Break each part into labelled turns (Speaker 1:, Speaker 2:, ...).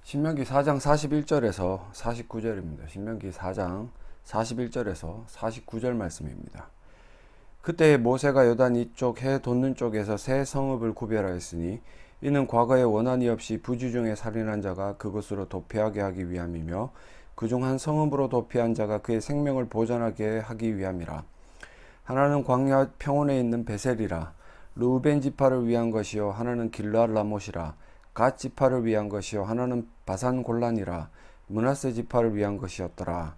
Speaker 1: 신명기 4장 41절에서 49절입니다. 신명기 4장 41절에서 49절 말씀입니다. 그때 모세가 요단 이쪽 해 돋는 쪽에서 세 성읍을 구별하였으니 이는 과거에 원한이 없이 부지 중에 살인한 자가 그것으로 도피하게 하기 위함이며 그중 한 성읍으로 도피한 자가 그의 생명을 보존하게 하기 위함이라. 하나는 광야 평원에 있는 베셀이라. 르우벤 지파를 위한 것이요 하나는 길르앗 라못이라. 갓 지파를 위한 것이요 하나는 바산 골란이라. 므낫세 지파를 위한 것이었더라.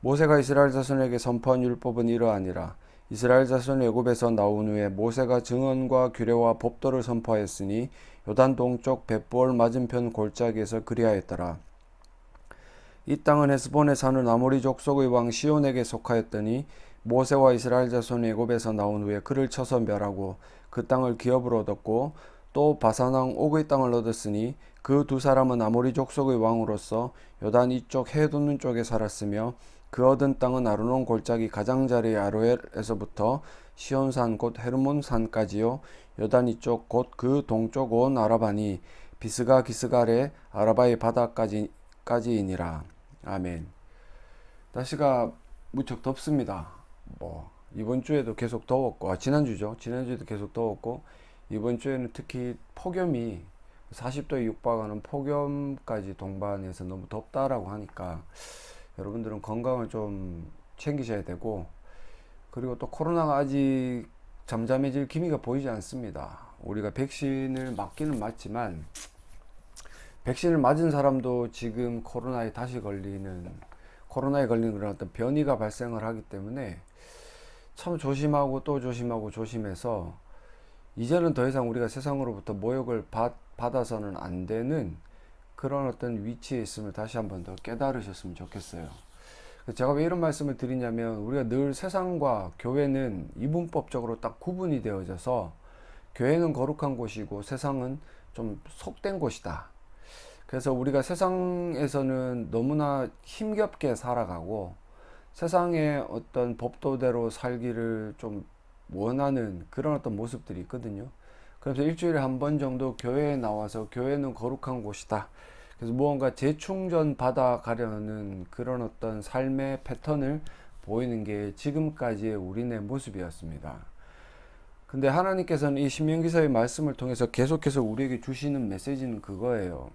Speaker 1: 모세가 이스라엘 자손에게 선포한 율법은 이러하니라. 이스라엘 자손이 애굽에서 나온 후에 모세가 증언과 규례와 법도를 선포하였으니 요단 동쪽 벳볼 맞은편 골짜기에서 그리하였더라. 이 땅은 헤스본에 사는 아모리 족속의 왕 시온에게 속하였더니 모세와 이스라엘 자손이 애굽에서 나온 후에 그를 쳐서 멸하고 그 땅을 기업으로 얻었고 또 바산 왕 옥의 땅을 얻었으니 그 두 사람은 아모리 족속의 왕으로서 요단 이쪽 해 돋는 쪽에 살았으며 그 얻은 땅은 아르논 골짜기 가장자리 아로엘에서부터 시온산 곧 헤르몬 산까지요 요단 이쪽 곧 그 동쪽 온 아라바니 비스가 기스갈의 아라바의 바다까지이니라. 아멘. 날씨가 무척 덥습니다. 이번 주에도 계속 더웠고, 지난주에도 계속 더웠고, 이번 주에는 특히 폭염이 40도에 육박하는 폭염까지 동반해서 너무 덥다라고 하니까 여러분들은 건강을 좀 챙기셔야 되고, 그리고 또 코로나가 아직 잠잠해질 기미가 보이지 않습니다. 우리가 백신을 맞기는 맞지만 백신을 맞은 사람도 지금 코로나에 걸리는 그런 어떤 변이가 발생을 하기 때문에 참 조심하고 또 조심하고 조심해서 이제는 더 이상 우리가 세상으로부터 모욕을 받아서는 안 되는 그런 어떤 위치에 있음을 다시 한번 더 깨달으셨으면 좋겠어요. 제가 왜 이런 말씀을 드리냐면 우리가 늘 세상과 교회는 이분법적으로 딱 구분이 되어져서 교회는 거룩한 곳이고 세상은 좀 속된 곳이다. 그래서 우리가 세상에서는 너무나 힘겹게 살아가고 세상의 어떤 법도대로 살기를 좀 원하는 그런 어떤 모습들이 있거든요. 그래서 일주일에 한 번 정도 교회에 나와서 교회는 거룩한 곳이다. 그래서 무언가 재충전 받아 가려는 그런 어떤 삶의 패턴을 보이는 게 지금까지의 우리네 모습이었습니다. 근데 하나님께서는 이 신명기서의 말씀을 통해서 계속해서 우리에게 주시는 메시지는 그거예요.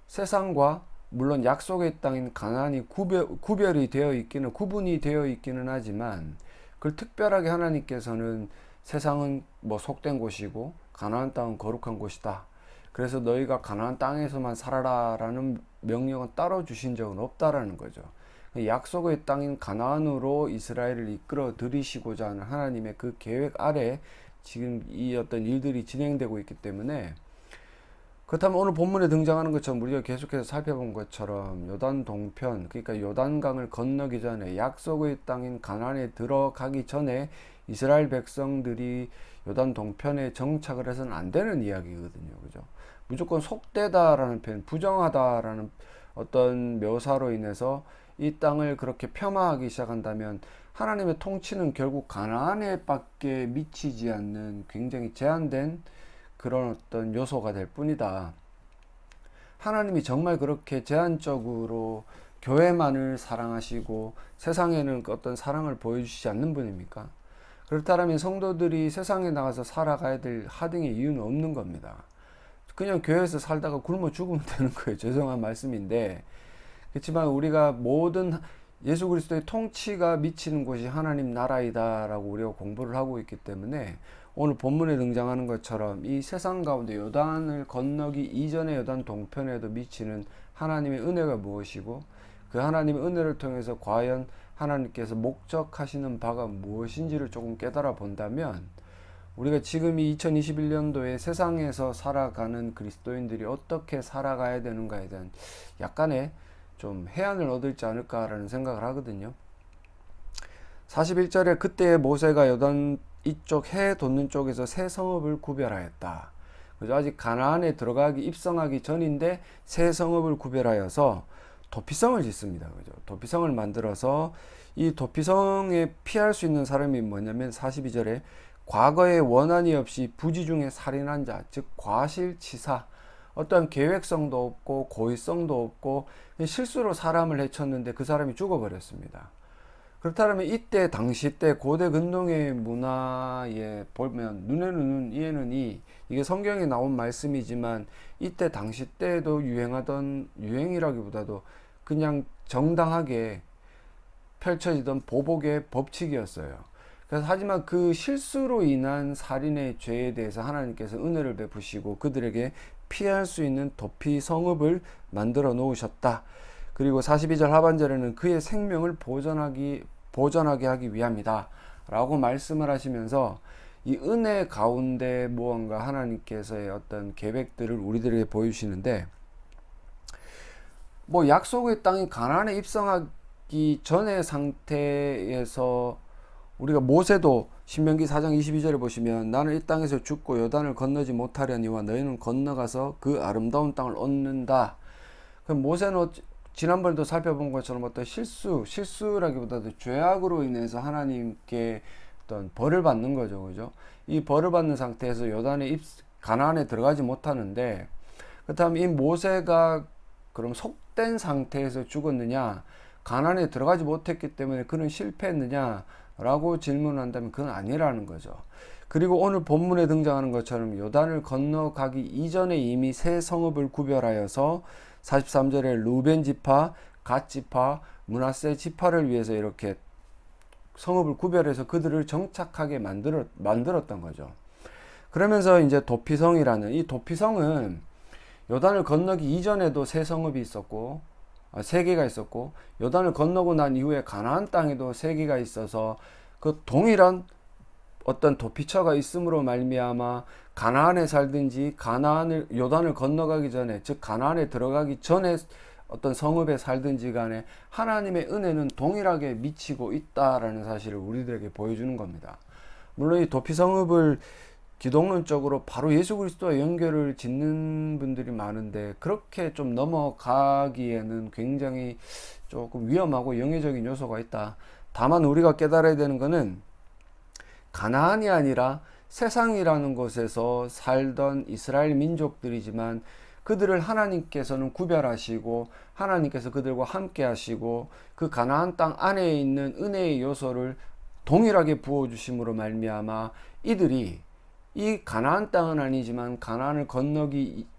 Speaker 1: 세상과 물론 약속의 땅인 가나안이 구분이 되어 있기는 하지만 그걸 특별하게 하나님께서는 세상은 속된 곳이고 가나안 땅은 거룩한 곳이다. 그래서 너희가 가나안 땅에서만 살아라라는 명령은 따로 주신 적은 없다라는 거죠. 약속의 땅인 가나안으로 이스라엘을 이끌어 들이시고자 하는 하나님의 그 계획 아래 지금 이 어떤 일들이 진행되고 있기 때문에 그렇다면 오늘 본문에 등장하는 것처럼 우리가 계속해서 살펴본 것처럼 요단 동편, 그러니까 요단강을 건너기 전에 약속의 땅인 가나안에 들어가기 전에 이스라엘 백성들이 요단 동편에 정착을 해서는 안 되는 이야기거든요. 그죠? 무조건 속되다라는 표현, 부정하다라는 어떤 묘사로 인해서 이 땅을 그렇게 폄하하기 시작한다면 하나님의 통치는 결국 가나안에 밖에 미치지 않는 굉장히 제한된 그런 어떤 요소가 될 뿐이다. 하나님이 정말 그렇게 제한적으로 교회만을 사랑하시고 세상에는 어떤 사랑을 보여주시지 않는 분입니까? 그렇다면 성도들이 세상에 나가서 살아가야 될 하등의 이유는 없는 겁니다. 그냥 교회에서 살다가 굶어 죽으면 되는 거예요. 죄송한 말씀인데 그렇지만 우리가 모든 예수 그리스도의 통치가 미치는 곳이 하나님 나라이다라고 우리가 공부를 하고 있기 때문에 오늘 본문에 등장하는 것처럼 이 세상 가운데 요단을 건너기 이전의 요단 동편에도 미치는 하나님의 은혜가 무엇이고 그 하나님의 은혜를 통해서 과연 하나님께서 목적하시는 바가 무엇인지를 조금 깨달아 본다면 우리가 지금 이 2021년도에 세상에서 살아가는 그리스도인들이 어떻게 살아가야 되는가에 대한 약간의 좀 해안을 얻을지 않을까라는 생각을 하거든요. 41절에 그때 모세가 요단 이쪽 해 돋는 쪽에서 세 성읍을 구별하였다. 그죠? 아직 가나안에 입성하기 전인데 세 성읍을 구별하여서 도피성을 짓습니다. 그죠? 도피성을 만들어서 이 도피성에 피할 수 있는 사람이 뭐냐면 42절에 과거에 원한이 없이 부지 중에 살인한 자, 즉 과실치사, 어떠한 계획성도 없고 고의성도 없고 실수로 사람을 해쳤는데 그 사람이 죽어버렸습니다. 그렇다면 이때 당시 때 고대 근동의 문화에 보면 눈에는 눈, 이에는 이, 이게 성경에 나온 말씀이지만 이때 당시 때에도 유행하던, 유행이라기보다도 그냥 정당하게 펼쳐지던 보복의 법칙이었어요. 그래서 하지만 그 실수로 인한 살인의 죄에 대해서 하나님께서 은혜를 베푸시고 그들에게 피할 수 있는 도피 성읍을 만들어 놓으셨다. 그리고 42절 하반절에는 그의 생명을 보전하게 하기 위함이다 라고 말씀을 하시면서 이 은혜 가운데 무언가 하나님께서의 어떤 계획들을 우리들에게 보여주시는데, 뭐 약속의 땅인 가나안에 입성하기 전의 상태에서 우리가 모세도 신명기 4장 22절에 보시면 나는 이 땅에서 죽고 요단을 건너지 못하려니와 너희는 건너가서 그 아름다운 땅을 얻는다. 그럼 모세는 지난번에도 살펴본 것처럼 어떤 실수라기보다도 죄악으로 인해서 하나님께 어떤 벌을 받는 거죠. 그죠? 이 벌을 받는 상태에서 가나안에 들어가지 못하는데, 그렇다면 이 모세가 그럼 속된 상태에서 죽었느냐, 가나안에 들어가지 못했기 때문에 그는 실패했느냐 라고 질문한다면 그건 아니라는 거죠. 그리고 오늘 본문에 등장하는 것처럼 요단을 건너가기 이전에 이미 세 성읍을 구별하여서 43절에 루벤 지파, 갓 지파, 므낫세 지파를 위해서 이렇게 성읍을 구별해서 그들을 정착하게 만들었던 거죠. 그러면서 이제 도피성이라는, 이 도피성은 요단을 건너기 이전에도 세 성읍이 있었고, 세 개가 있었고, 요단을 건너고 난 이후에 가나안 땅에도 세 개가 있어서 그 동일한 어떤 도피처가 있음으로 말미암아 가나안에 살든지 요단을 건너가기 전에, 즉 가나안에 들어가기 전에 어떤 성읍에 살든지 간에 하나님의 은혜는 동일하게 미치고 있다라는 사실을 우리들에게 보여주는 겁니다. 물론 이 도피성읍을 기독론적으로 바로 예수 그리스도와 연결을 짓는 분들이 많은데, 그렇게 좀 넘어가기에는 굉장히 조금 위험하고 영예적인 요소가 있다. 다만 우리가 깨달아야 되는 것은 가나안이 아니라 세상이라는 곳에서 살던 이스라엘 민족들이지만 그들을 하나님께서는 구별하시고 하나님께서 그들과 함께 하시고 그 가나안 땅 안에 있는 은혜의 요소를 동일하게 부어주심으로 말미암아 이들이 이 가나안 땅은 아니지만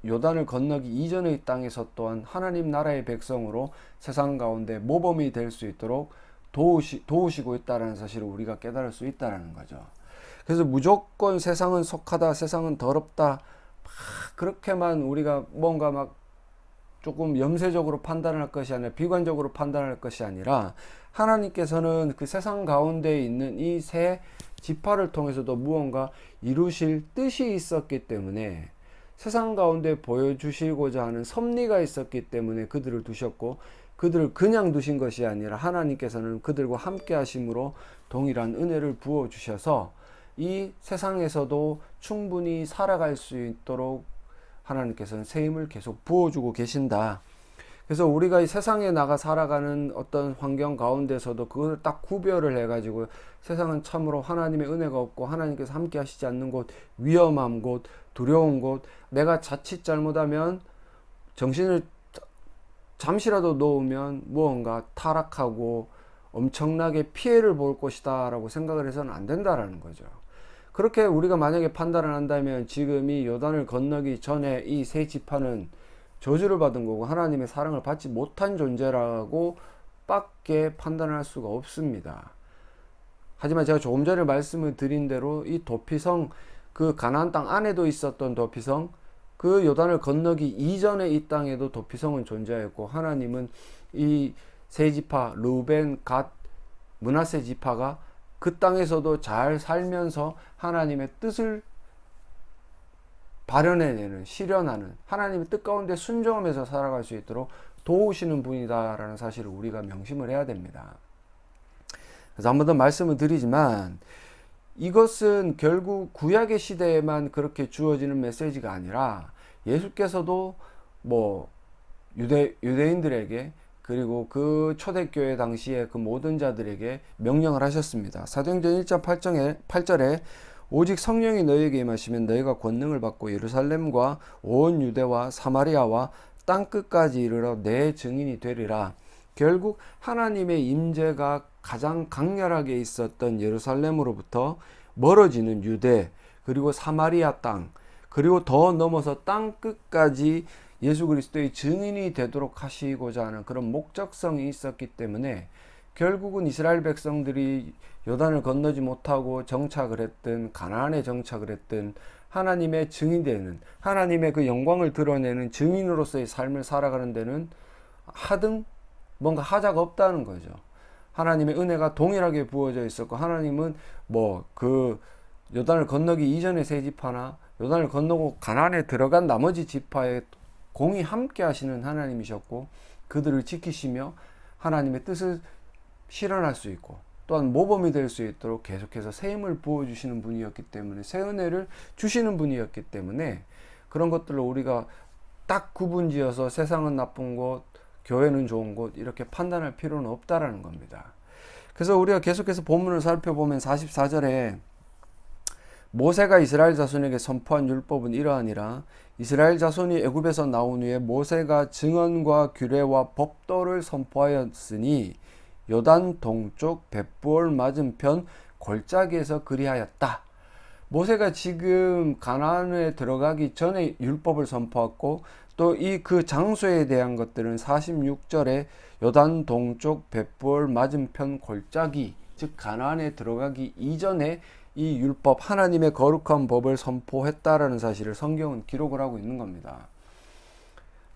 Speaker 1: 요단을 건너기 이전의 땅에서 또한 하나님 나라의 백성으로 세상 가운데 모범이 될 수 있도록 도우시고 있다는 사실을 우리가 깨달을 수 있다는 거죠. 그래서 무조건 세상은 속하다, 세상은 더럽다, 그렇게만 우리가 뭔가 막 조금 염세적으로 판단할 것이 아니라, 비관적으로 판단할 것이 아니라, 하나님께서는 그 세상 가운데 있는 이 세 지파를 통해서도 무언가 이루실 뜻이 있었기 때문에, 세상 가운데 보여주시고자 하는 섭리가 있었기 때문에 그들을 두셨고, 그들을 그냥 두신 것이 아니라 하나님께서는 그들과 함께 하심으로 동일한 은혜를 부어 주셔서 이 세상에서도 충분히 살아갈 수 있도록 하나님께서는 새 힘을 계속 부어주고 계신다. 그래서 우리가 이 세상에 나가 살아가는 어떤 환경 가운데서도 그걸 딱 구별을 해가지고, 세상은 참으로 하나님의 은혜가 없고 하나님께서 함께 하시지 않는 곳, 위험한 곳, 두려운 곳, 내가 자칫 잘못하면 정신을 잠시라도 놓으면 무언가 타락하고 엄청나게 피해를 볼 것이다 라고 생각을 해서는 안 된다라는 거죠. 그렇게 우리가 만약에 판단을 한다면 지금 이 요단을 건너기 전에 이 세 지파는 저주를 받은 거고 하나님의 사랑을 받지 못한 존재라고 밖에 판단을 할 수가 없습니다. 하지만 제가 조금 전에 말씀을 드린 대로 이 도피성, 그 가나안 땅 안에도 있었던 도피성, 그 요단을 건너기 이전에 이 땅에도 도피성은 존재했고, 하나님은 이 세 지파, 루벤, 갓, 므낫세 지파가 그 땅에서도 잘 살면서 하나님의 뜻을 발현해내는, 실현하는, 하나님의 뜻 가운데 순종하면서 살아갈 수 있도록 도우시는 분이다라는 사실을 우리가 명심을 해야 됩니다. 그래서 한 번 더 말씀을 드리지만, 이것은 결국 구약의 시대에만 그렇게 주어지는 메시지가 아니라 예수께서도 뭐 유대인들에게, 그리고 그 초대교회 당시에 그 모든 자들에게 명령을 하셨습니다. 사도행전 1장 8절에 오직 성령이 너희에게 임하시면 너희가 권능을 받고 예루살렘과 온 유대와 사마리아와 땅끝까지 이르러 내 증인이 되리라. 결국 하나님의 임재가 가장 강렬하게 있었던 예루살렘으로부터 멀어지는 유대, 그리고 사마리아 땅, 그리고 더 넘어서 땅끝까지 예수 그리스도의 증인이 되도록 하시고자 하는 그런 목적성이 있었기 때문에 결국은 이스라엘 백성들이 요단을 건너지 못하고 정착을 했든 가나안에 정착을 했든 하나님의 증인되는, 하나님의 그 영광을 드러내는 증인으로서의 삶을 살아가는 데는 하등 뭔가 하자가 없다는 거죠. 하나님의 은혜가 동일하게 부어져 있었고, 하나님은 뭐 그 요단을 건너기 이전의 세 지파나 요단을 건너고 가나안에 들어간 나머지 지파에 공히 함께 하시는 하나님이셨고, 그들을 지키시며 하나님의 뜻을 실현할 수 있고 또한 모범이 될 수 있도록 계속해서 새 힘을 부어주시는 분이었기 때문에, 새 은혜를 주시는 분이었기 때문에 그런 것들을 우리가 딱 구분지어서 세상은 나쁜 곳, 교회는 좋은 곳 이렇게 판단할 필요는 없다라는 겁니다. 그래서 우리가 계속해서 본문을 살펴보면 44절에 모세가 이스라엘 자손에게 선포한 율법은 이러하니라. 이스라엘 자손이 애굽에서 나온 후에 모세가 증언과 규례와 법도를 선포하였으니 요단 동쪽 벳부올 맞은편 골짜기에서 그리하였다. 모세가 지금 가나안에 들어가기 전에 율법을 선포했고, 또 이 그 장소에 대한 것들은 46절에 요단 동쪽 벳부올 맞은편 골짜기, 즉 가나안에 들어가기 이전에 이 율법, 하나님의 거룩한 법을 선포했다라는 사실을 성경은 기록을 하고 있는 겁니다.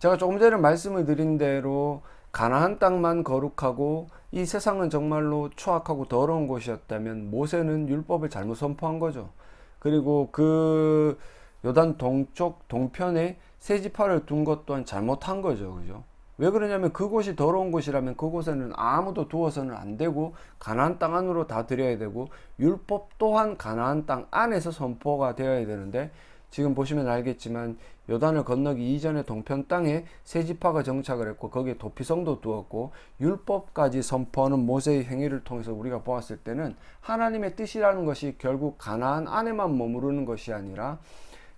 Speaker 1: 제가 조금 전에 말씀을 드린 대로 가나안 땅만 거룩하고 이 세상은 정말로 추악하고 더러운 곳이었다면 모세는 율법을 잘못 선포한 거죠. 그리고 그 요단 동쪽 동편에 세 지파를 둔 것 또한 잘못한 거죠. 그죠? 왜 그러냐면 그곳이 더러운 곳이라면 그곳에는 아무도 두어서는 안 되고 가나안 땅 안으로 다 들여야 되고 율법 또한 가나안 땅 안에서 선포가 되어야 되는데, 지금 보시면 알겠지만 요단을 건너기 이전에 동편 땅에 세 지파가 정착을 했고 거기에 도피성도 두었고 율법까지 선포하는 모세의 행위를 통해서 우리가 보았을 때는 하나님의 뜻이라는 것이 결국 가나안 안에만 머무르는 것이 아니라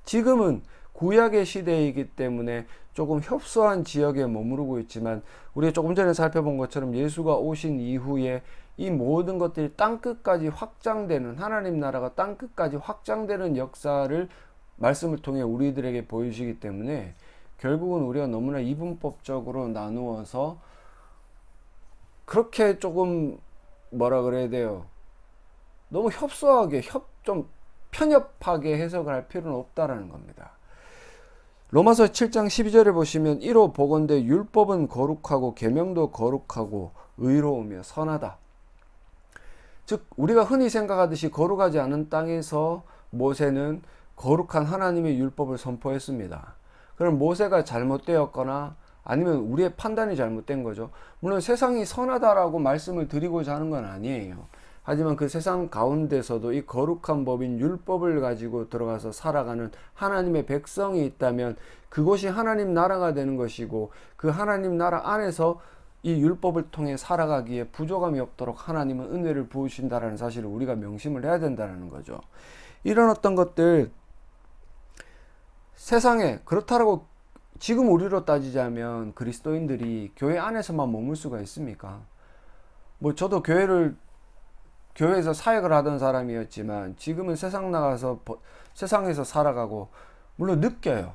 Speaker 1: 지금은 구약의 시대이기 때문에 조금 협소한 지역에 머무르고 있지만, 우리가 조금 전에 살펴본 것처럼 예수가 오신 이후에 이 모든 것들이 땅끝까지 확장되는, 하나님 나라가 땅끝까지 확장되는 역사를 말씀을 통해 우리들에게 보여주시기 때문에 결국은 우리가 너무나 이분법적으로 나누어서 그렇게 조금 뭐라 그래야 돼요, 너무 협소하게 좀 편협하게 해석을 할 필요는 없다라는 겁니다. 로마서 7장 12절에 보시면 이로 보건대 율법은 거룩하고 계명도 거룩하고 의로우며 선하다. 즉 우리가 흔히 생각하듯이 거룩하지 않은 땅에서 모세는 거룩한 하나님의 율법을 선포했습니다. 그럼 모세가 잘못되었거나 아니면 우리의 판단이 잘못된 거죠. 물론 세상이 선하다라고 말씀을 드리고자 하는 건 아니에요. 하지만 그 세상 가운데서도 이 거룩한 법인 율법을 가지고 들어가서 살아가는 하나님의 백성이 있다면 그것이 하나님 나라가 되는 것이고, 그 하나님 나라 안에서 이 율법을 통해 살아가기에 부족함이 없도록 하나님은 은혜를 부으신다라는 사실을 우리가 명심을 해야 된다는 거죠. 이런 어떤 것들, 세상에 그렇다라고 지금 우리로 따지자면 그리스도인들이 교회 안에서만 머물 수가 있습니까? 뭐 저도 교회에서 사역을 하던 사람이었지만 지금은 세상 나가서 세상에서 살아가고, 물론 느껴요.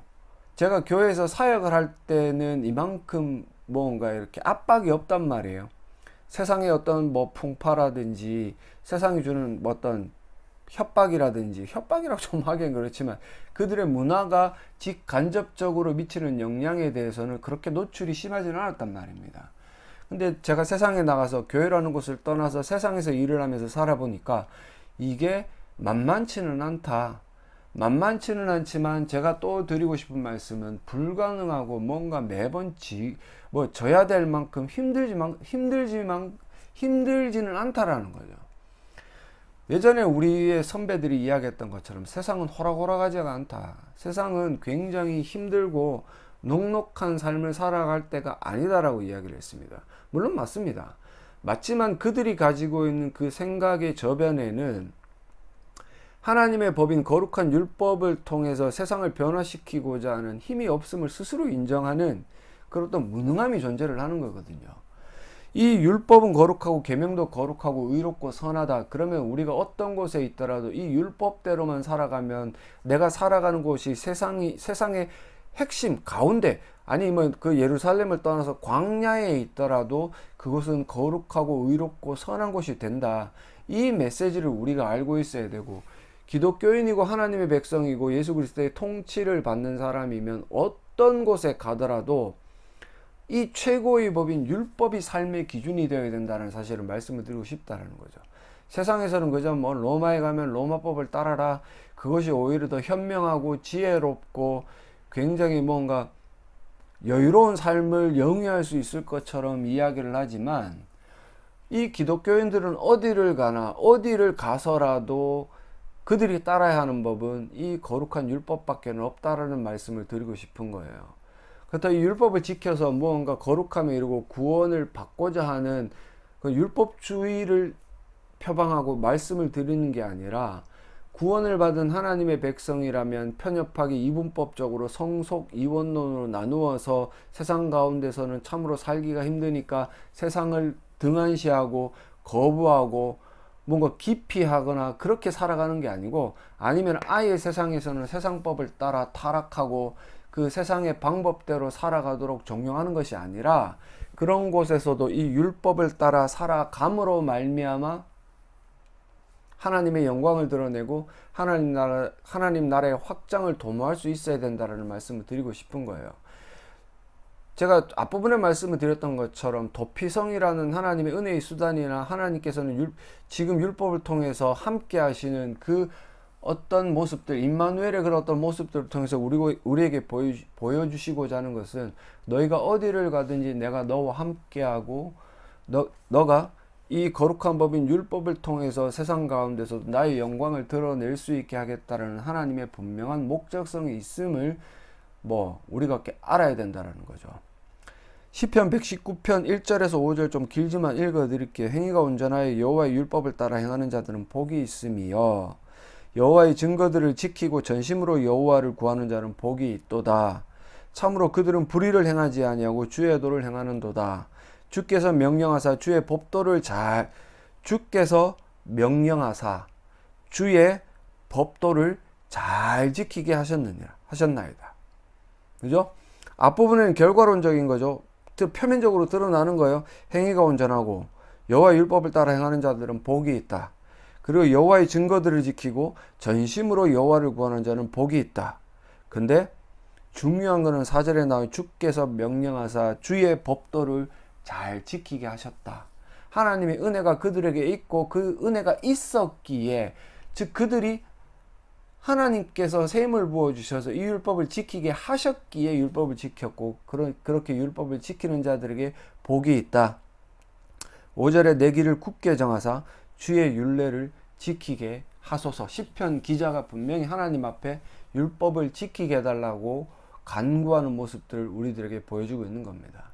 Speaker 1: 제가 교회에서 사역을 할 때는 이만큼 뭔가 이렇게 압박이 없단 말이에요. 세상의 어떤 뭐 풍파라든지 세상이 주는 뭐 어떤 협박이라든지, 협박이라고 좀 하기엔 그렇지만 그들의 문화가 직간접적으로 미치는 영향에 대해서는 그렇게 노출이 심하지는 않았단 말입니다. 근데 제가 세상에 나가서 교회라는 곳을 떠나서 세상에서 일을 하면서 살아보니까 이게 만만치는 않다. 만만치는 않지만 제가 또 드리고 싶은 말씀은 불가능하고 뭔가 매번 져야 될 만큼 힘들지는 않다라는 거죠. 예전에 우리의 선배들이 이야기했던 것처럼 세상은 호락호락하지가 않다. 세상은 굉장히 힘들고 녹록한 삶을 살아갈 때가 아니다라고 이야기를 했습니다. 물론 맞습니다. 맞지만 그들이 가지고 있는 그 생각의 저변에는 하나님의 법인 거룩한 율법을 통해서 세상을 변화시키고자 하는 힘이 없음을 스스로 인정하는 그런 어떤 무능함이 존재를 하는 거거든요. 이 율법은 거룩하고 계명도 거룩하고 의롭고 선하다. 그러면 우리가 어떤 곳에 있더라도 이 율법대로만 살아가면 내가 살아가는 곳이 세상의 핵심 가운데, 아니면 그 예루살렘을 떠나서 광야에 있더라도 그곳은 거룩하고 의롭고 선한 곳이 된다. 이 메시지를 우리가 알고 있어야 되고, 기독교인이고 하나님의 백성이고 예수 그리스도의 통치를 받는 사람이면 어떤 곳에 가더라도 이 최고의 법인 율법이 삶의 기준이 되어야 된다는 사실을 말씀을 드리고 싶다는 거죠. 세상에서는 그저 뭐 로마에 가면 로마법을 따라라, 그것이 오히려 더 현명하고 지혜롭고 굉장히 뭔가 여유로운 삶을 영위할 수 있을 것처럼 이야기를 하지만, 이 기독교인들은 어디를 가나 어디를 가서라도 그들이 따라야 하는 법은 이 거룩한 율법밖에 없다라는 말씀을 드리고 싶은 거예요. 그렇다고 이 율법을 지켜서 무언가 거룩함에 이르고 구원을 받고자 하는 그 율법주의를 표방하고 말씀을 드리는 게 아니라, 구원을 받은 하나님의 백성이라면 편협하게 이분법적으로 성속 이원론으로 나누어서 세상 가운데서는 참으로 살기가 힘드니까 세상을 등한시하고 거부하고 뭔가 기피하거나 그렇게 살아가는 게 아니고, 아니면 아예 세상에서는 세상법을 따라 타락하고 그 세상의 방법대로 살아가도록 종용하는 것이 아니라, 그런 곳에서도 이 율법을 따라 살아감으로 말미암아 하나님의 영광을 드러내고 하나님 나라의 확장을 도모할 수 있어야 된다는 말씀을 드리고 싶은 거예요. 제가 앞부분에 말씀을 드렸던 것처럼 도피성이라는 하나님의 은혜의 수단이나 하나님께서는 지금 율법을 통해서 함께 하시는 그 어떤 모습들, 임마누엘의 그런 어떤 모습들을 통해서 우리에게 보여주시고자 하는 것은, 너희가 어디를 가든지 내가 너와 함께하고 너가 이 거룩한 법인 율법을 통해서 세상 가운데서 나의 영광을 드러낼 수 있게 하겠다는 하나님의 분명한 목적성이 있음을 우리가 알아야 된다는 거죠. 시편 119편 1절에서 5절 좀 길지만 읽어 드릴게요. 행위가 온전하여 여호와의 율법을 따라 행하는 자들은 복이 있음이여, 여호와의 증거들을 지키고 전심으로 여호와를 구하는 자는 복이 있도다. 참으로 그들은 불의를 행하지 아니하고 주의 도를 행하는도다. 주께서 명령하사 주의 법도를 주의 법도를 잘 지키게 하셨나이다. 그죠? 앞부분은 결과론적인 거죠. 표면적으로 드러나는 거예요. 행위가 온전하고 여호와의 율법을 따라 행하는 자들은 복이 있다. 그리고 여호와의 증거들을 지키고 전심으로 여호와를 구하는 자는 복이 있다. 근데 중요한 거는 4절에 나온 주께서 명령하사 주의 법도를 잘 지키게 하셨다. 하나님의 은혜가 그들에게 있고 그 은혜가 있었기에, 즉 그들이 하나님께서 셈을 부어주셔서 이 율법을 지키게 하셨기에 율법을 지켰고, 그렇게 율법을 지키는 자들에게 복이 있다. 5절에 내 길을 굳게 정하사 주의 율례를 지키게 하소서. 시편 기자가 분명히 하나님 앞에 율법을 지키게 해달라고 간구하는 모습들을 우리들에게 보여주고 있는 겁니다.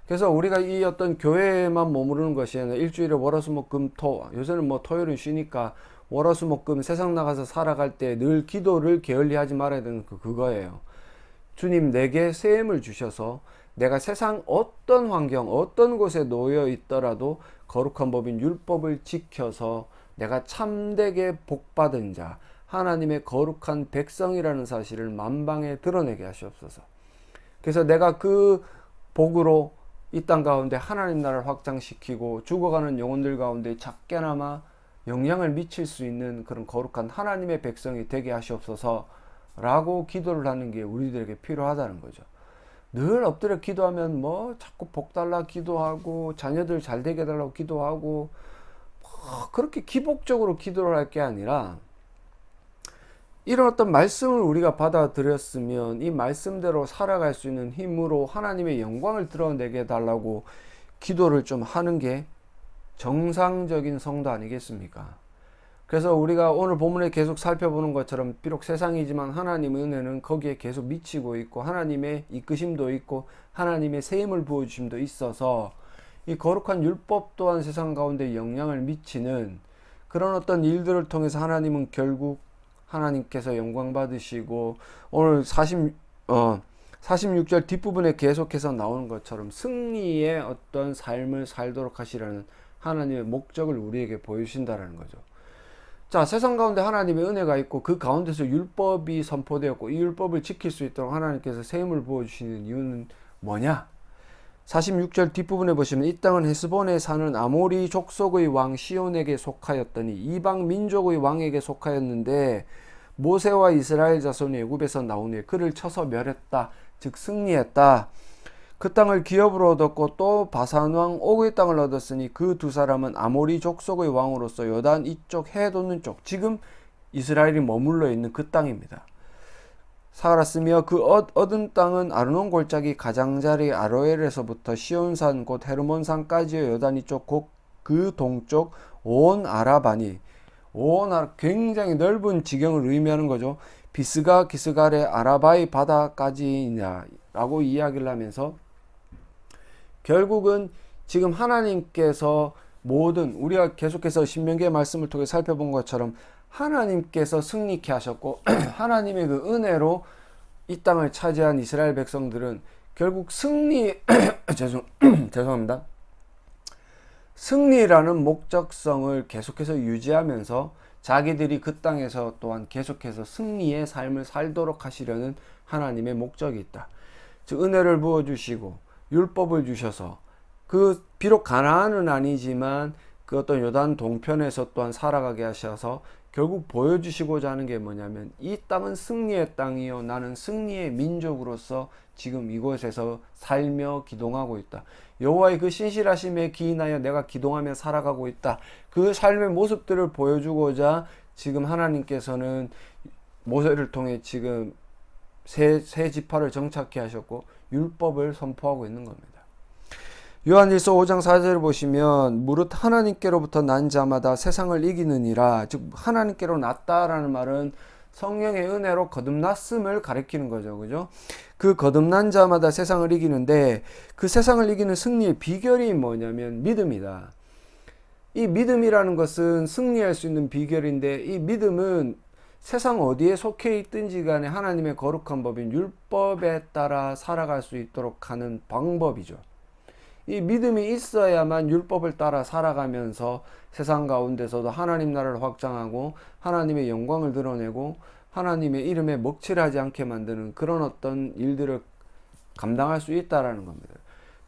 Speaker 1: 그래서 우리가 이 어떤 교회에만 머무르는 것이 아니라 일주일에 월화수목금토, 요새는 토요일은 쉬니까 월화수목금 세상 나가서 살아갈 때 늘 기도를 게을리하지 말아야 되는 그거예요. 주님, 내게 셈을 주셔서 내가 세상 어떤 환경, 어떤 곳에 놓여 있더라도 거룩한 법인 율법을 지켜서 내가 참되게 복받은 자, 하나님의 거룩한 백성이라는 사실을 만방에 드러내게 하시옵소서. 그래서 내가 그 복으로 이 땅 가운데 하나님 나라를 확장시키고 죽어가는 영혼들 가운데 작게나마 영향을 미칠 수 있는 그런 거룩한 하나님의 백성이 되게 하시옵소서 라고 기도를 하는 게 우리들에게 필요하다는 거죠. 늘 엎드려 기도하면 자꾸 복 달라 기도하고 자녀들 잘 되게 해달라고 기도하고 그렇게 기복적으로 기도를 할 게 아니라, 이런 어떤 말씀을 우리가 받아들였으면 이 말씀대로 살아갈 수 있는 힘으로 하나님의 영광을 드러내게 해달라고 기도를 좀 하는 게 정상적인 성도 아니겠습니까? 그래서 우리가 오늘 본문에 계속 살펴보는 것처럼 비록 세상이지만 하나님의 은혜는 거기에 계속 미치고 있고 하나님의 이끄심도 있고 하나님의 세임을 부어주심도 있어서 이 거룩한 율법 또한 세상 가운데 영향을 미치는 그런 어떤 일들을 통해서 하나님은 결국 하나님께서 영광 받으시고 오늘 46절 뒷부분에 계속해서 나오는 것처럼 승리의 어떤 삶을 살도록 하시라는 하나님의 목적을 우리에게 보여주신다는 거죠. 자, 세상 가운데 하나님의 은혜가 있고 그 가운데서 율법이 선포되었고 이 율법을 지킬 수 있도록 하나님께서 세임을 부어주시는 이유는 뭐냐? 46절 뒷부분에 보시면 이 땅은 헤스본에 사는 아모리 족속의 왕 시온에게 속하였더니 이방 민족의 왕에게 속하였는데 모세와 이스라엘 자손이 애굽에서 나온 후에 그를 쳐서 멸했다. 즉 승리했다. 그 땅을 기업으로 얻었고 또 바산 왕 옥의 땅을 얻었으니 그 두 사람은 아모리 족속의 왕으로서 요단 이쪽 해 돋는 쪽 지금 이스라엘이 머물러 있는 그 땅입니다. 살았으며 그 얻은 땅은 아르논 골짜기 가장자리 아로엘에서부터 시온산 곧 헤르몬산까지의 요단 이쪽 곧 그 동쪽 온 아라바니 굉장히 넓은 지경을 의미하는 거죠. 비스가 기스갈의 아라바이 바다까지냐라고 이야기를 하면서 결국은 지금 하나님께서 모든 우리가 계속해서 신명기의 말씀을 통해 살펴본 것처럼 하나님께서 승리케 하셨고 하나님의 그 은혜로 이 땅을 차지한 이스라엘 백성들은 결국 죄송합니다. 승리라는 목적성을 계속해서 유지하면서 자기들이 그 땅에서 또한 계속해서 승리의 삶을 살도록 하시려는 하나님의 목적이 있다. 즉 은혜를 부어주시고 율법을 주셔서 그 비록 가나안은 아니지만 그 어떤 요단 동편에서 또한 살아가게 하셔서 결국 보여주시고자 하는 게 뭐냐면 이 땅은 승리의 땅이요 나는 승리의 민족으로서 지금 이곳에서 살며 기동하고 있다. 여호와의 그 신실하심에 기인하여 내가 기동하며 살아가고 있다. 그 삶의 모습들을 보여주고자 지금 하나님께서는 모세를 통해 지금 새 지파를 정착케 하셨고 율법을 선포하고 있는 겁니다. 요한일서 5장 4절을 보시면 무릇 하나님께로부터 난 자마다 세상을 이기느니라. 즉 하나님께로 났다라는 말은 성령의 은혜로 거듭났음을 가리키는 거죠. 그죠? 그 거듭난 자마다 세상을 이기는데 그 세상을 이기는 승리의 비결이 뭐냐면 믿음이다. 이 믿음이라는 것은 승리할 수 있는 비결인데 이 믿음은 세상 어디에 속해 있든지 간에 하나님의 거룩한 법인 율법에 따라 살아갈 수 있도록 하는 방법이죠. 이 믿음이 있어야만 율법을 따라 살아가면서 세상 가운데서도 하나님 나라를 확장하고 하나님의 영광을 드러내고 하나님의 이름에 먹칠하지 않게 만드는 그런 어떤 일들을 감당할 수 있다라는 겁니다.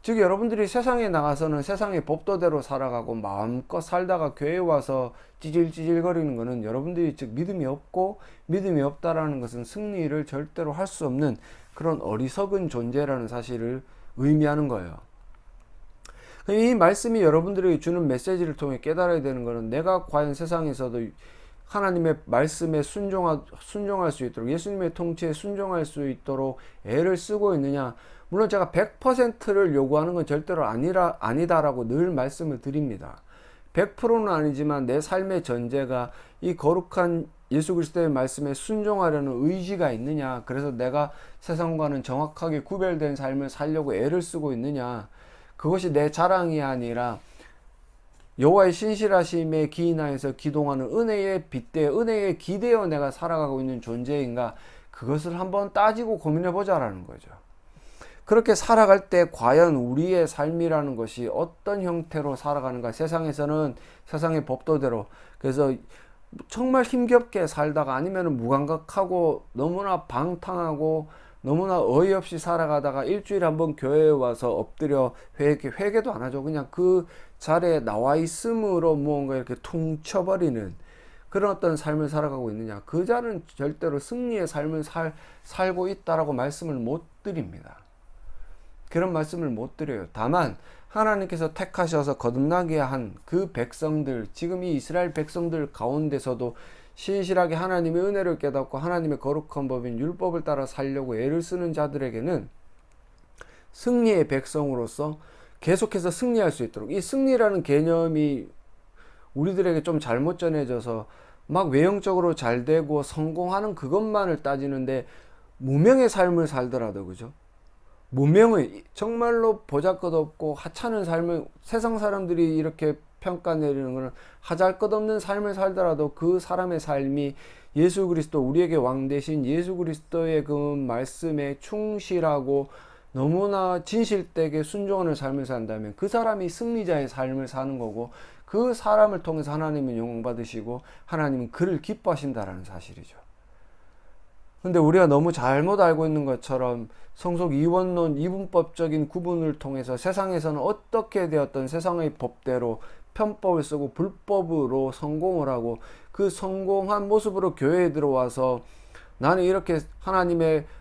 Speaker 1: 즉 여러분들이 세상에 나가서는 세상의 법도대로 살아가고 마음껏 살다가 교회에 와서 찌질찌질거리는 것은 여러분들이 즉 믿음이 없고 믿음이 없다라는 것은 승리를 절대로 할 수 없는 그런 어리석은 존재라는 사실을 의미하는 거예요. 이 말씀이 여러분들에게 주는 메시지를 통해 깨달아야 되는 것은 내가 과연 세상에서도 하나님의 말씀에 순종할 수 있도록 예수님의 통치에 순종할 수 있도록 애를 쓰고 있느냐. 물론 제가 100%를 요구하는 건 절대로 아니다라고 늘 말씀을 드립니다. 100%는 아니지만 내 삶의 전제가 이 거룩한 예수 그리스도의 말씀에 순종하려는 의지가 있느냐. 그래서 내가 세상과는 정확하게 구별된 삶을 살려고 애를 쓰고 있느냐. 그것이 내 자랑이 아니라 여호와의 신실하심에 기인하여서 기동하는 은혜의 빗대 은혜에 기대어 내가 살아가고 있는 존재인가. 그것을 한번 따지고 고민해 보자라는 거죠. 그렇게 살아갈 때 과연 우리의 삶이라는 것이 어떤 형태로 살아가는가. 세상에서는 세상의 법도대로 그래서 정말 힘겹게 살다가 아니면 무감각하고 너무나 방탕하고 너무나 어이없이 살아가다가 일주일에 한번 교회에 와서 엎드려 회개도 안 하죠. 그냥 그 자리에 나와 있음으로 무언가 이렇게 퉁쳐버리는 그런 어떤 삶을 살아가고 있느냐. 그 자는 절대로 승리의 삶을 살고 있다라고 말씀을 못 드립니다. 그런 말씀을 못 드려요. 다만 하나님께서 택하셔서 거듭나게 한 그 백성들, 지금 이 이스라엘 백성들 가운데서도 신실하게 하나님의 은혜를 깨닫고 하나님의 거룩한 법인 율법을 따라 살려고 애를 쓰는 자들에게는 승리의 백성으로서 계속해서 승리할 수 있도록, 이 승리라는 개념이 우리들에게 좀 잘못 전해져서 막 외형적으로 잘 되고 성공하는 그것만을 따지는데 무명의 삶을 살더라도, 그죠? 무명의 정말로 보잘것없고 하찮은 삶을 세상 사람들이 이렇게 평가 내리는 것은 하잘것없는 삶을 살더라도 그 사람의 삶이 예수 그리스도, 우리에게 왕 대신 예수 그리스도의 그 말씀에 충실하고 너무나 진실되게 순종하는 삶을 산다면 그 사람이 승리자의 삶을 사는 거고, 그 사람을 통해서 하나님은 영광 받으시고 하나님은 그를 기뻐하신다라는 사실이죠. 근데 우리가 너무 잘못 알고 있는 것처럼 성속 이원론, 이분법적인 구분을 통해서 세상에서는 어떻게 되었던 세상의 법대로 편법을 쓰고 불법으로 성공을 하고, 그 성공한 모습으로 교회에 들어와서 나는 이렇게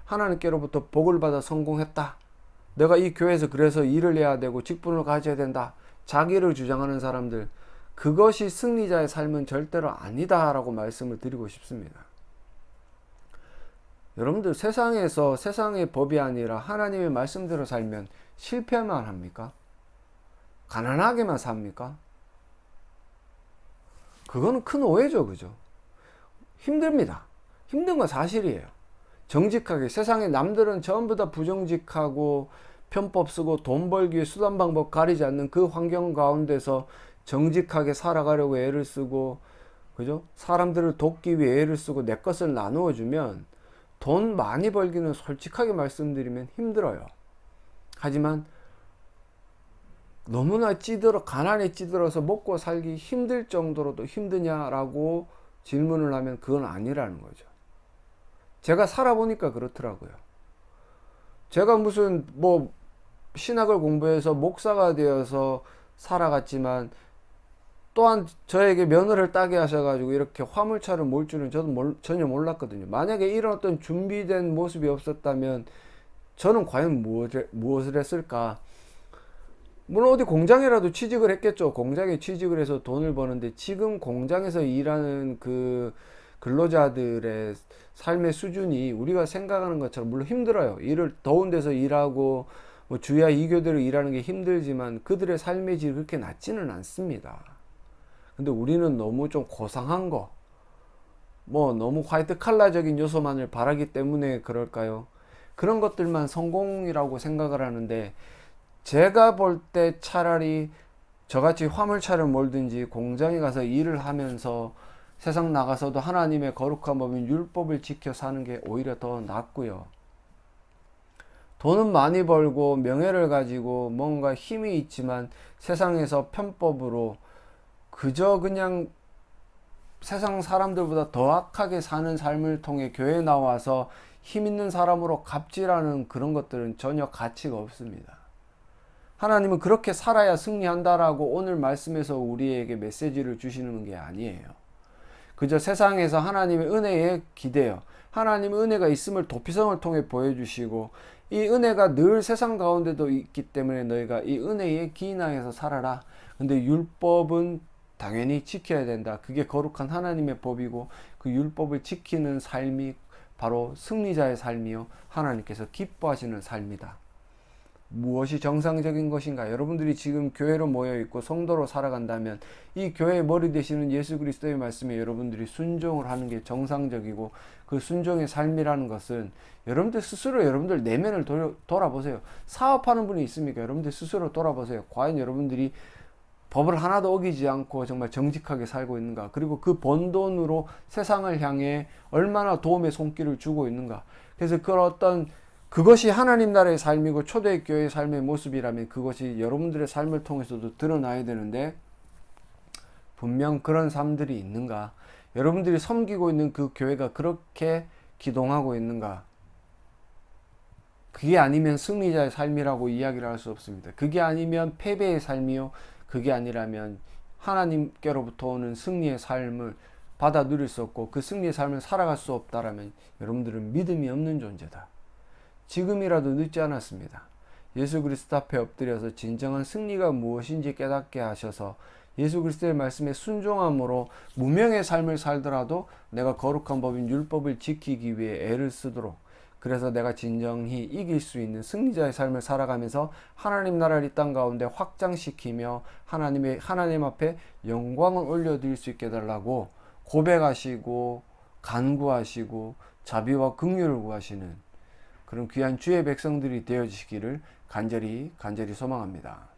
Speaker 1: 하나님께로부터 복을 받아 성공했다, 내가 이 교회에서 그래서 일을 해야 되고 직분을 가져야 된다, 자기를 주장하는 사람들, 그것이 승리자의 삶은 절대로 아니다라고 말씀을 드리고 싶습니다. 여러분들, 세상에서 세상의 법이 아니라 하나님의 말씀대로 살면 실패만 합니까? 가난하게만 삽니까? 그거는 큰 오해죠. 그죠? 힘듭니다. 힘든 건 사실이에요. 정직하게, 세상에 남들은 전부 다 부정직하고 편법 쓰고 돈 벌기 위해 수단 방법 가리지 않는 그 환경 가운데서 정직하게 살아가려고 애를 쓰고, 그죠? 사람들을 돕기 위해 애를 쓰고 내 것을 나누어 주면 돈 많이 벌기는 솔직하게 말씀드리면 힘들어요. 하지만 너무나 가난에 찌들어서 먹고 살기 힘들 정도로도 힘드냐라고 질문을 하면 그건 아니라는 거죠. 제가 살아보니까 그렇더라고요. 제가 무슨 신학을 공부해서 목사가 되어서 살아갔지만, 또한 저에게 면허를 따게 하셔가지고 이렇게 화물차를 몰 줄은 저도 전혀 몰랐거든요. 만약에 이런 어떤 준비된 모습이 없었다면 저는 과연 무엇을 했을까? 물론 어디 공장이라도 취직을 했겠죠. 공장에 취직을 해서 돈을 버는데, 지금 공장에서 일하는 그 근로자들의 삶의 수준이 우리가 생각하는 것처럼, 물론 힘들어요. 더운 데서 일하고 주야 2교대로 일하는 게 힘들지만 그들의 삶의 질이 그렇게 낮지는 않습니다. 근데 우리는 너무 좀 고상한 거, 너무 화이트 칼라적인 요소만을 바라기 때문에 그럴까요? 그런 것들만 성공이라고 생각을 하는데, 제가 볼 때 차라리 저같이 화물차를 몰든지 공장에 가서 일을 하면서 세상 나가서도 하나님의 거룩한 법인 율법을 지켜 사는 게 오히려 더 낫고요. 돈은 많이 벌고 명예를 가지고 뭔가 힘이 있지만 세상에서 편법으로 그저 그냥 세상 사람들보다 더 악하게 사는 삶을 통해 교회에 나와서 힘 있는 사람으로 갑질하는 그런 것들은 전혀 가치가 없습니다. 하나님은 그렇게 살아야 승리한다라고 오늘 말씀에서 우리에게 메시지를 주시는 게 아니에요. 그저 세상에서 하나님의 은혜에 기대요. 하나님의 은혜가 있음을 도피성을 통해 보여주시고, 이 은혜가 늘 세상 가운데도 있기 때문에 너희가 이 은혜에 기인하여서 살아라. 근데 율법은 당연히 지켜야 된다. 그게 거룩한 하나님의 법이고, 그 율법을 지키는 삶이 바로 승리자의 삶이요, 하나님께서 기뻐하시는 삶이다. 무엇이 정상적인 것인가? 여러분들이 지금 교회로 모여있고 성도로 살아간다면 이 교회의 머리 되시는 예수 그리스도의 말씀에 여러분들이 순종을 하는 게 정상적이고, 그 순종의 삶이라는 것은 여러분들 스스로 여러분들 내면을 돌아보세요. 사업하는 분이 있습니까? 여러분들 스스로 돌아보세요. 과연 여러분들이 법을 하나도 어기지 않고 정말 정직하게 살고 있는가? 그리고 그 번 돈으로 세상을 향해 얼마나 도움의 손길을 주고 있는가? 그래서 그것이 하나님 나라의 삶이고 초대교회의 삶의 모습이라면 그것이 여러분들의 삶을 통해서도 드러나야 되는데, 분명 그런 삶들이 있는가? 여러분들이 섬기고 있는 그 교회가 그렇게 기동하고 있는가? 그게 아니면 승리자의 삶이라고 이야기를 할 수 없습니다. 그게 아니면 패배의 삶이요, 그게 아니라면 하나님께로부터 오는 승리의 삶을 받아 누릴 수 없고 그 승리의 삶을 살아갈 수 없다라면 여러분들은 믿음이 없는 존재다. 지금이라도 늦지 않았습니다. 예수 그리스도 앞에 엎드려서 진정한 승리가 무엇인지 깨닫게 하셔서 예수 그리스도의 말씀에 순종함으로 무명의 삶을 살더라도 내가 거룩한 법인 율법을 지키기 위해 애를 쓰도록, 그래서 내가 진정히 이길 수 있는 승리자의 삶을 살아가면서 하나님 나라를 이 땅 가운데 확장시키며 하나님 앞에 영광을 올려드릴 수 있게 해달라고 고백하시고 간구하시고 자비와 긍휼을 구하시는 그런 귀한 주의 백성들이 되어주시기를 간절히 소망합니다.